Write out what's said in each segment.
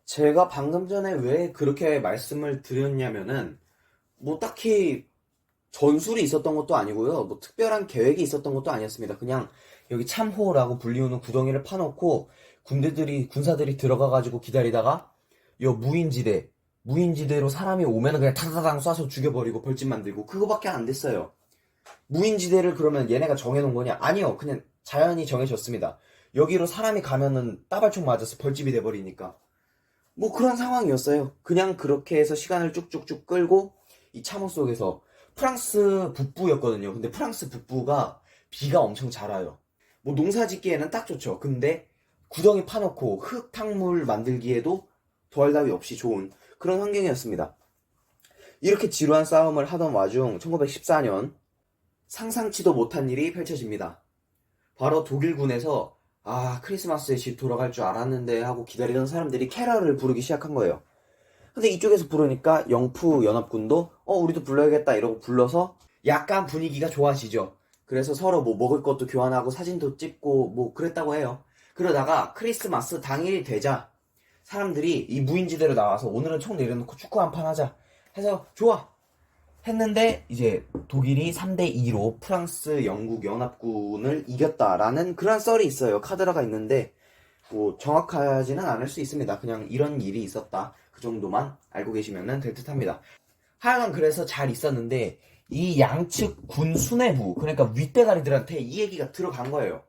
제가 방금 전에 왜 그렇게 말씀을 드렸냐면은, 뭐 딱히 전술이 있었던 것도 아니고요. 뭐 특별한 계획이 있었던 것도 아니었습니다. 그냥 여기 참호라고 불리우는 구덩이를 파놓고 군사들이 들어가가지고 기다리다가 요 무인지대로 사람이 오면은 그냥 타다당 쏴서 죽여버리고 벌집 만들고 그거밖에 안 됐어요. 무인지대를 그러면 얘네가 정해놓은 거냐? 아니요. 그냥 자연이 정해졌습니다. 여기로 사람이 가면은 따발총 맞아서 벌집이 돼버리니까. 뭐 그런 상황이었어요. 그냥 그렇게 해서 시간을 쭉쭉쭉 끌고 이 참호 속에서 프랑스 북부였거든요. 근데 프랑스 북부가 비가 엄청 잘 와요. 뭐 농사 짓기에는 딱 좋죠. 근데 구덩이 파놓고 흙탕물 만들기에도 더할 나위 없이 좋은 그런 환경이었습니다. 이렇게 지루한 싸움을 하던 와중 1914년 상상치도 못한 일이 펼쳐집니다. 바로 독일군에서 크리스마스에 집 돌아갈 줄 알았는데 하고 기다리던 사람들이 캐럴을 부르기 시작한 거예요. 근데 이쪽에서 부르니까 영프 연합군도 우리도 불러야겠다 이러고 불러서 약간 분위기가 좋아지죠. 그래서 서로 뭐 먹을 것도 교환하고 사진도 찍고 뭐 그랬다고 해요. 그러다가 크리스마스 당일이 되자 사람들이 이 무인지대로 나와서 오늘은 총 내려놓고 축구 한 판 하자 해서 좋아 했는데 이제 독일이 3대2로 프랑스 영국 연합군을 이겼다라는 그런 썰이 있어요. 카드라가 있는데 뭐 정확하지는 않을 수 있습니다. 그냥 이런 일이 있었다. 그 정도만 알고 계시면 될 듯합니다. 하여간 그래서 잘 있었는데 이 양측 군 수뇌부 그러니까 윗대가리들한테 이 얘기가 들어간 거예요.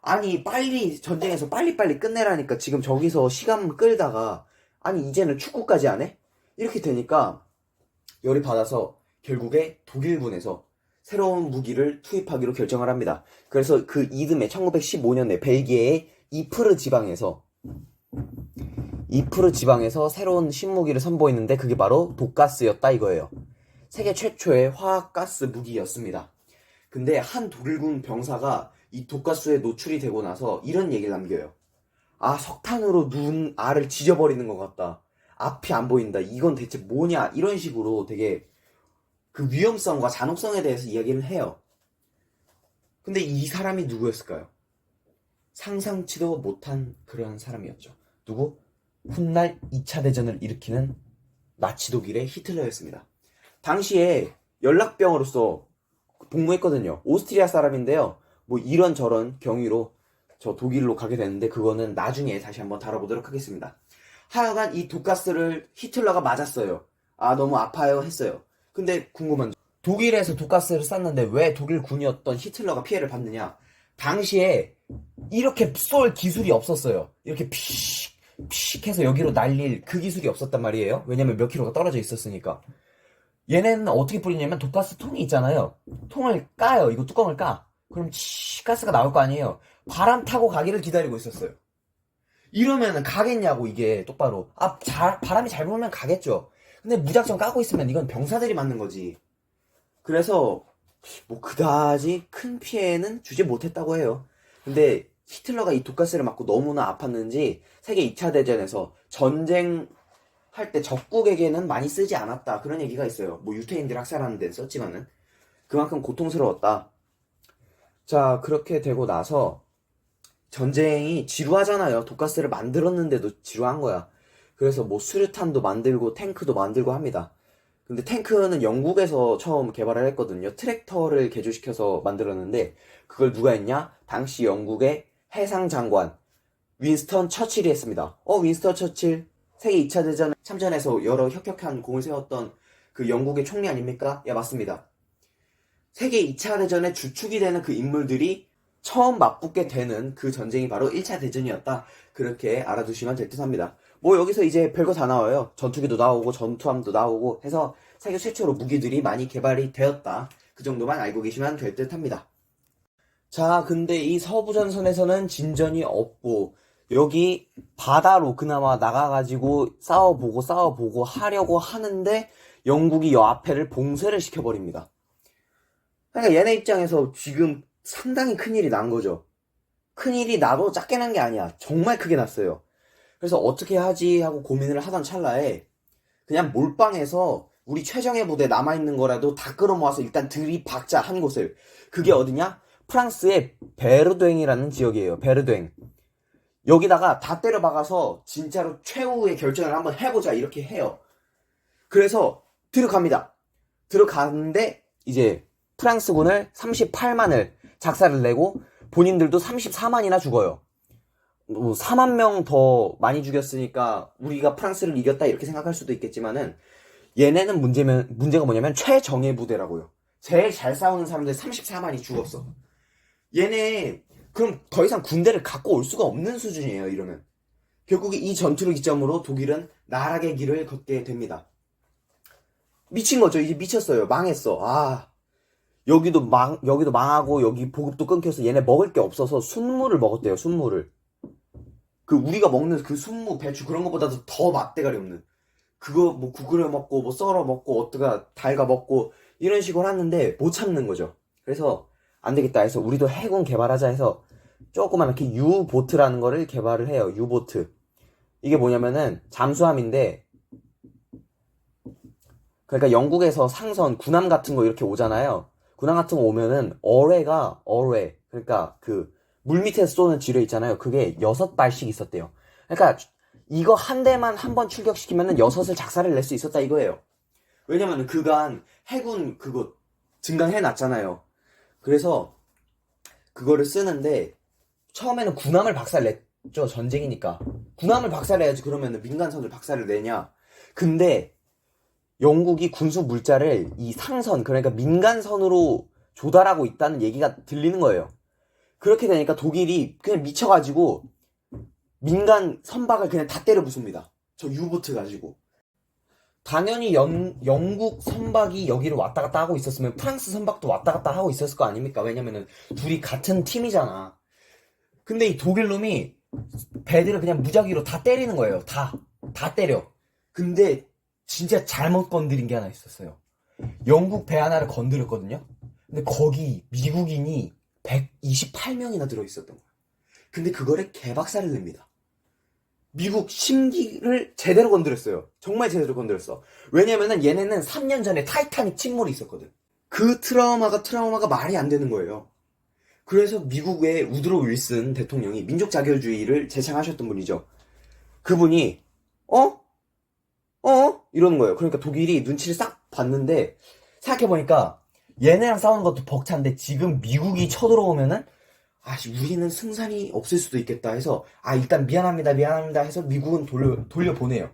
아니 빨리 전쟁에서 빨리빨리 끝내라니까 지금 저기서 시간 끌다가 아니 이제는 축구까지 안 해? 이렇게 되니까 열이 받아서 결국에 독일군에서 새로운 무기를 투입하기로 결정을 합니다. 그래서 그 이듬해 1915년에 벨기에의 이프르 지방에서 새로운 신무기를 선보이는데 그게 바로 독가스였다 이거예요. 세계 최초의 화학가스 무기였습니다. 근데 한 독일군 병사가 이 독가스에 노출이 되고 나서 이런 얘기를 남겨요. 석탄으로 눈 알을 지져버리는 것 같다. 앞이 안 보인다. 이건 대체 뭐냐? 이런 식으로 되게 그 위험성과 잔혹성에 대해서 이야기를 해요. 근데 이 사람이 누구였을까요? 상상치도 못한 그런 사람이었죠. 누구? 훗날 2차 대전을 일으키는 나치 독일의 히틀러였습니다. 당시에 연락병으로서 복무했거든요. 오스트리아 사람인데요. 뭐 이런저런 경위로 저 독일로 가게 됐는데 그거는 나중에 다시 한번 다뤄보도록 하겠습니다. 하여간 이 독가스를 히틀러가 맞았어요. 너무 아파요 했어요. 근데 궁금한 점. 독일에서 독가스를 쐈는데 왜 독일 군이었던 히틀러가 피해를 받느냐? 당시에 이렇게 쏠 기술이 없었어요. 이렇게 피식 해서 여기로 날릴 그 기술이 없었단 말이에요. 왜냐면 몇 킬로가 떨어져 있었으니까. 얘네는 어떻게 뿌리냐면 독가스 통이 있잖아요. 통을 까요. 이거 뚜껑을 까. 그럼 가스가 나올 거 아니에요. 바람 타고 가기를 기다리고 있었어요. 이러면은 가겠냐고 이게 똑바로. 바람이 잘 불면 가겠죠. 근데 무작정 까고 있으면 이건 병사들이 맞는 거지. 그래서 뭐 그다지 큰 피해는 주지 못했다고 해요. 근데 히틀러가 이 독가스를 맞고 너무나 아팠는지 세계 2차 대전에서 전쟁할 때 적국에게는 많이 쓰지 않았다. 그런 얘기가 있어요. 뭐 유태인들 학살하는 데는 썼지만은 그만큼 고통스러웠다. 자, 그렇게 되고 나서 전쟁이 지루하잖아요. 독가스를 만들었는데도 지루한 거야. 그래서 뭐 수류탄도 만들고 탱크도 만들고 합니다. 근데 탱크는 영국에서 처음 개발을 했거든요. 트랙터를 개조시켜서 만들었는데 그걸 누가 했냐? 당시 영국의 해상장관 윈스턴 처칠이 했습니다. 윈스턴 처칠 세계 2차 대전에 참전해서 여러 혁혁한 공을 세웠던 그 영국의 총리 아닙니까? 야, 맞습니다. 세계 2차 대전의 주축이 되는 그 인물들이 처음 맞붙게 되는 그 전쟁이 바로 1차 대전이었다. 그렇게 알아두시면 될 듯 합니다. 뭐 여기서 이제 별거 다 나와요. 전투기도 나오고 전투함도 나오고 해서 세계 최초로 무기들이 많이 개발이 되었다. 그 정도만 알고 계시면 될 듯 합니다. 자, 근데 이 서부전선에서는 진전이 없고 여기 바다로 그나마 나가가지고 싸워보고 하려고 하는데 영국이 여 앞에를 봉쇄를 시켜버립니다. 그러니까 얘네 입장에서 지금 상당히 큰일이 난 거죠. 큰일이 나도 작게 난 게 아니야. 정말 크게 났어요. 그래서 어떻게 하지 하고 고민을 하던 찰나에 그냥 몰빵해서 우리 최정예 부대 남아있는 거라도 다 끌어모아서 일단 들이박자 한 곳을. 그게 어디냐? 프랑스의 베르댕이라는 지역이에요. 베르댕. 여기다가 다 때려박아서 진짜로 최후의 결전을 한번 해보자 이렇게 해요. 그래서 들어갑니다. 들어가는데 이제 프랑스군을 38만을 작사를 내고 본인들도 34만이나 죽어요. 4만 명 더 많이 죽였으니까 우리가 프랑스를 이겼다 이렇게 생각할 수도 있겠지만은 얘네는 문제가 뭐냐면 최정예 부대라고요. 제일 잘 싸우는 사람들 34만이 죽었어. 얘네 그럼 더 이상 군대를 갖고 올 수가 없는 수준이에요. 이러면 결국에 이 전투를 기점으로 독일은 나락의 길을 걷게 됩니다. 미친 거죠. 이제 미쳤어요. 망했어. 여기도 망하고 여기 보급도 끊겨서 얘네 먹을 게 없어서 순무를 먹었대요. 순무를. 그 우리가 먹는 그 순무, 배추 그런 것보다도 더 맛대가리 없는 그거 뭐 구그려 먹고 뭐 썰어 먹고 어떻게 달가 먹고 이런 식으로 하는데 못 참는 거죠. 그래서 안 되겠다 해서 우리도 해군 개발하자 해서 조그만 이렇게 유보트라는 거를 개발을 해요. 유보트. 이게 뭐냐면은 잠수함인데 그러니까 영국에서 상선 군함 같은 거 이렇게 오잖아요. 군함 같은 거 오면은 어뢰 그러니까 그 물 밑에서 쏘는 지뢰 있잖아요. 그게 6발씩 있었대요. 그러니까 이거 한 대만 한 번 출격시키면은 6을 작사를 낼 수 있었다 이거예요. 왜냐면은 그간 해군 그거 증강해 놨잖아요. 그래서 그거를 쓰는데 처음에는 군함을 박살냈죠. 전쟁이니까. 군함을 박살내야지 그러면은 민간선을 박살을 내냐. 근데 영국이 군수 물자를 이 상선 그러니까 민간선으로 조달하고 있다는 얘기가 들리는 거예요. 그렇게 되니까 독일이 그냥 미쳐가지고 민간 선박을 그냥 다 때려 부숩니다. 저 유보트 가지고. 당연히 영국 선박이 여기를 왔다 갔다 하고 있었으면 프랑스 선박도 왔다 갔다 하고 있었을 거 아닙니까? 왜냐면은 둘이 같은 팀이잖아. 근데 이 독일 놈이 배들을 그냥 무작위로 다 때리는 거예요. 다 때려. 근데 진짜 잘못 건드린 게 하나 있었어요. 영국 배 하나를 건드렸거든요. 근데 거기 미국인이 128명이나 들어있었던 거예요. 근데 그거를 개박살을 냅니다. 미국 심기를 제대로 건드렸어요. 정말 제대로 건드렸어. 왜냐면은 얘네는 3년 전에 타이타닉 침몰이 있었거든. 그 트라우마가 말이 안 되는 거예요. 그래서 미국의 우드로 윌슨 대통령이 민족 자결주의를 제창하셨던 분이죠. 그분이 이러는 거예요. 그러니까 독일이 눈치를 싹 봤는데 생각해보니까 얘네랑 싸우는 것도 벅찬데 지금 미국이 쳐들어오면은 우리는 승산이 없을 수도 있겠다 해서 일단 미안합니다 해서 미국은 돌려보내요.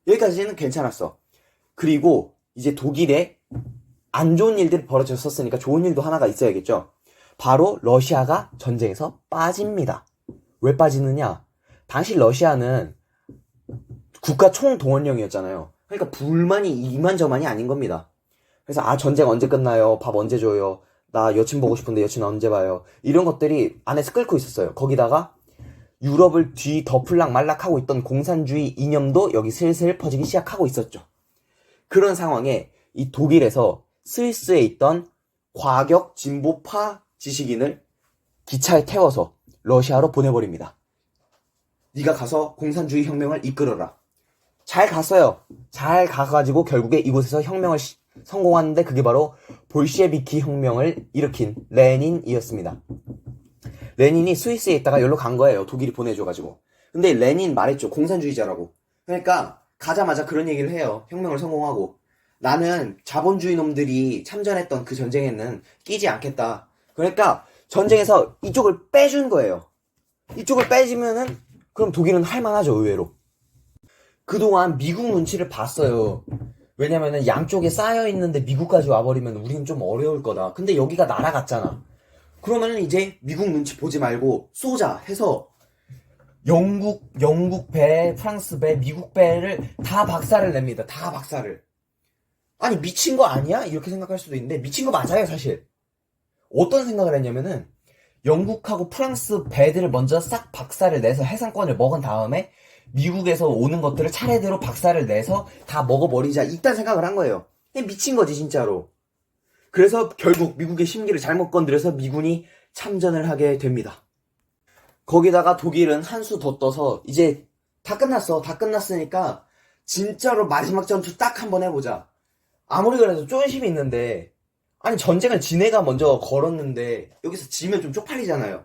여기까지는 괜찮았어. 그리고 이제 독일에 안 좋은 일들이 벌어졌었으니까 좋은 일도 하나가 있어야겠죠. 바로 러시아가 전쟁에서 빠집니다. 왜 빠지느냐? 당시 러시아는 국가 총동원령이었잖아요. 그러니까 불만이 이만저만이 아닌 겁니다. 그래서 전쟁 언제 끝나요? 밥 언제 줘요? 나 여친 보고 싶은데 여친 언제 봐요? 이런 것들이 안에서 끓고 있었어요. 거기다가 유럽을 뒤덮을락 말락하고 있던 공산주의 이념도 여기 슬슬 퍼지기 시작하고 있었죠. 그런 상황에 이 독일에서 스위스에 있던 과격 진보파 지식인을 기차에 태워서 러시아로 보내버립니다. 네가 가서 공산주의 혁명을 이끌어라. 잘 갔어요. 잘 가가지고 결국에 이곳에서 혁명을 성공하는데 그게 바로 볼셰비키 혁명을 일으킨 레닌이었습니다. 레닌이 스위스에 있다가 여기로 간 거예요. 독일이 보내줘가지고. 근데 레닌 말했죠. 공산주의자라고. 그러니까 가자마자 그런 얘기를 해요. 혁명을 성공하고. 나는 자본주의 놈들이 참전했던 그 전쟁에는 끼지 않겠다. 그러니까 전쟁에서 이쪽을 빼준 거예요. 이쪽을 빼주면은 그럼 독일은 할만하죠. 의외로. 그동안 미국 눈치를 봤어요. 왜냐면은 양쪽에 쌓여있는데 미국까지 와버리면 우리는 좀 어려울 거다. 근데 여기가 나라 같잖아. 그러면은 이제 미국 눈치 보지 말고 쏘자 해서 영국 배, 프랑스 배, 미국 배를 다 박살을 냅니다. 다 박살을. 아니 미친 거 아니야? 이렇게 생각할 수도 있는데 미친 거 맞아요 사실. 어떤 생각을 했냐면은 영국하고 프랑스 배들을 먼저 싹 박살을 내서 해상권을 먹은 다음에 미국에서 오는 것들을 차례대로 박살을 내서 다 먹어버리자 이딴 생각을 한 거예요. 미친 거지 진짜로. 그래서 결국 미국의 심기를 잘못 건드려서 미군이 참전을 하게 됩니다. 거기다가 독일은 한 수 더 떠서 이제 다 끝났어. 다 끝났으니까 진짜로 마지막 전투 딱 한번 해보자. 아무리 그래도 쪼심이 있는데 전쟁을 지네가 먼저 걸었는데 여기서 지면 좀 쪽팔리잖아요.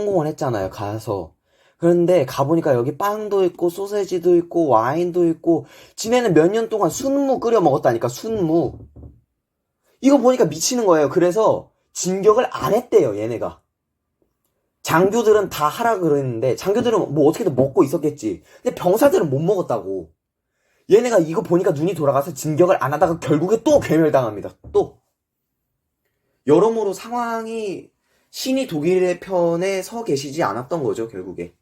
성공을 했잖아요, 가서. 그런데 가보니까 여기 빵도 있고, 소세지도 있고, 와인도 있고, 지네는 몇 년 동안 순무 끓여 먹었다니까, 순무. 이거 보니까 미치는 거예요. 그래서 진격을 안 했대요, 얘네가. 장교들은 다 하라 그랬는데, 장교들은 뭐 어떻게든 먹고 있었겠지. 근데 병사들은 못 먹었다고. 얘네가 이거 보니까 눈이 돌아가서 진격을 안 하다가 결국에 또 괴멸당합니다. 또. 여러모로 상황이 신이 독일의 편에 서 계시지 않았던 거죠, 결국에.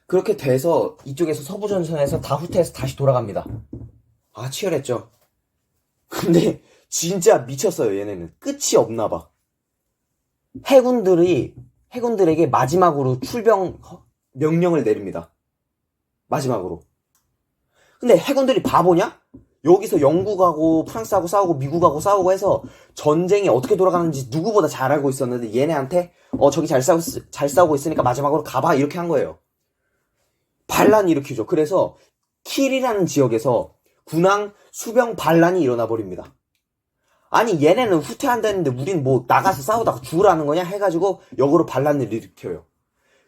그렇게 돼서 이쪽에서 서부전선에서 다 후퇴해서 다시 돌아갑니다. 아, 치열했죠. 근데 진짜 미쳤어요, 얘네는. 끝이 없나봐. 해군들에게 마지막으로 출병 명령을 내립니다. 마지막으로. 근데 해군들이 바보냐? 여기서 영국하고 프랑스하고 싸우고 미국하고 싸우고 해서 전쟁이 어떻게 돌아가는지 누구보다 잘 알고 있었는데 얘네한테 저기 잘 싸우고 있으니까 마지막으로 가봐 이렇게 한 거예요. 반란이 일으키죠. 그래서 킬이라는 지역에서 군항 수병 반란이 일어나 버립니다. 아니 얘네는 후퇴한다는데 우린 뭐 나가서 싸우다가 죽으라는 거냐 해가지고 역으로 반란을 일으켜요.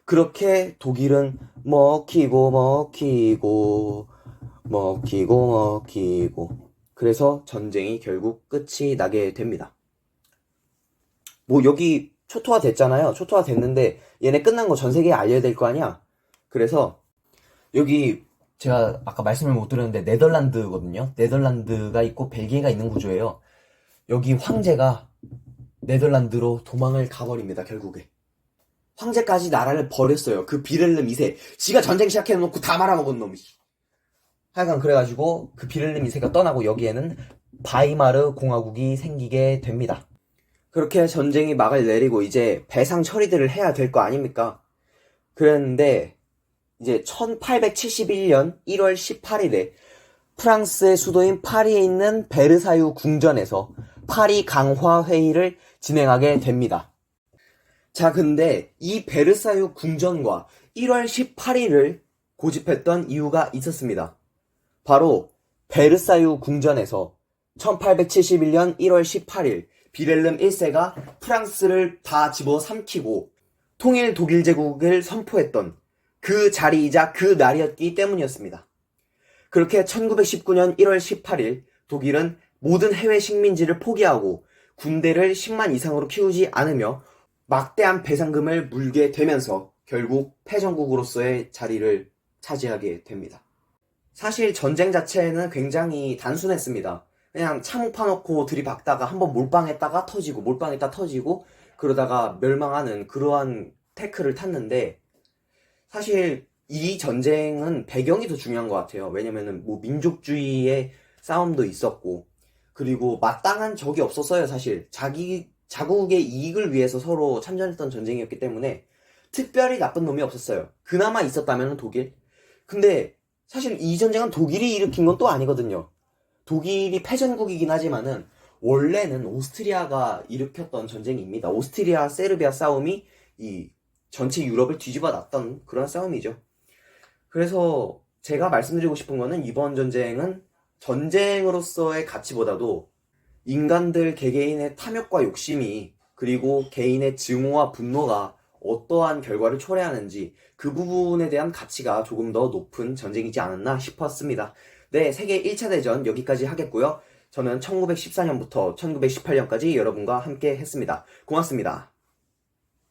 그렇게 독일은 먹히고 그래서 전쟁이 결국 끝이 나게 됩니다. 뭐 여기 초토화 됐잖아요. 초토화 됐는데 얘네 끝난 거 전 세계에 알려야 될 거 아니야. 그래서 여기 제가 아까 말씀을 못 드렸는데 네덜란드거든요. 네덜란드가 있고 벨기에가 있는 구조예요. 여기 황제가 네덜란드로 도망을 가버립니다. 결국에 황제까지 나라를 버렸어요. 그 비렐름 2세 지가 전쟁 시작해놓고 다 말아먹은 놈이. 하여간 그래가지고 그 비렐름 2세가 떠나고 여기에는 바이마르 공화국이 생기게 됩니다. 그렇게 전쟁이 막을 내리고 이제 배상 처리들을 해야 될 거 아닙니까? 그랬는데 이제 1871년 1월 18일에 프랑스의 수도인 파리에 있는 베르사유 궁전에서 파리 강화 회의를 진행하게 됩니다. 자, 근데 이 베르사유 궁전과 1월 18일을 고집했던 이유가 있었습니다. 바로 베르사유 궁전에서 1871년 1월 18일 비렐름 1세가 프랑스를 다 집어삼키고 통일 독일 제국을 선포했던 그 자리이자 그 날이었기 때문이었습니다. 그렇게 1919년 1월 18일 독일은 모든 해외 식민지를 포기하고 군대를 10만 이상으로 키우지 않으며 막대한 배상금을 물게 되면서 결국 패전국으로서의 자리를 차지하게 됩니다. 사실 전쟁 자체는 굉장히 단순했습니다. 그냥 참호 파놓고 들이박다가 한번 몰빵했다가 터지고 몰빵했다 터지고 그러다가 멸망하는 그러한 태클을 탔는데 사실 이 전쟁은 배경이 더 중요한 것 같아요. 왜냐면은 뭐 민족주의의 싸움도 있었고 그리고 마땅한 적이 없었어요. 사실 자국의 이익을 위해서 서로 참전했던 전쟁이었기 때문에 특별히 나쁜 놈이 없었어요. 그나마 있었다면 독일. 근데 사실 이 전쟁은 독일이 일으킨 건 또 아니거든요. 독일이 패전국이긴 하지만은 원래는 오스트리아가 일으켰던 전쟁입니다. 오스트리아 세르비아 싸움이 이 전체 유럽을 뒤집어 놨던 그런 싸움이죠. 그래서 제가 말씀드리고 싶은 거는 이번 전쟁은 전쟁으로서의 가치보다도 인간들 개개인의 탐욕과 욕심이 그리고 개인의 증오와 분노가 어떠한 결과를 초래하는지 그 부분에 대한 가치가 조금 더 높은 전쟁이지 않았나 싶었습니다. 네, 세계 1차 대전 여기까지 하겠고요. 저는 1914년부터 1918년까지 여러분과 함께 했습니다. 고맙습니다.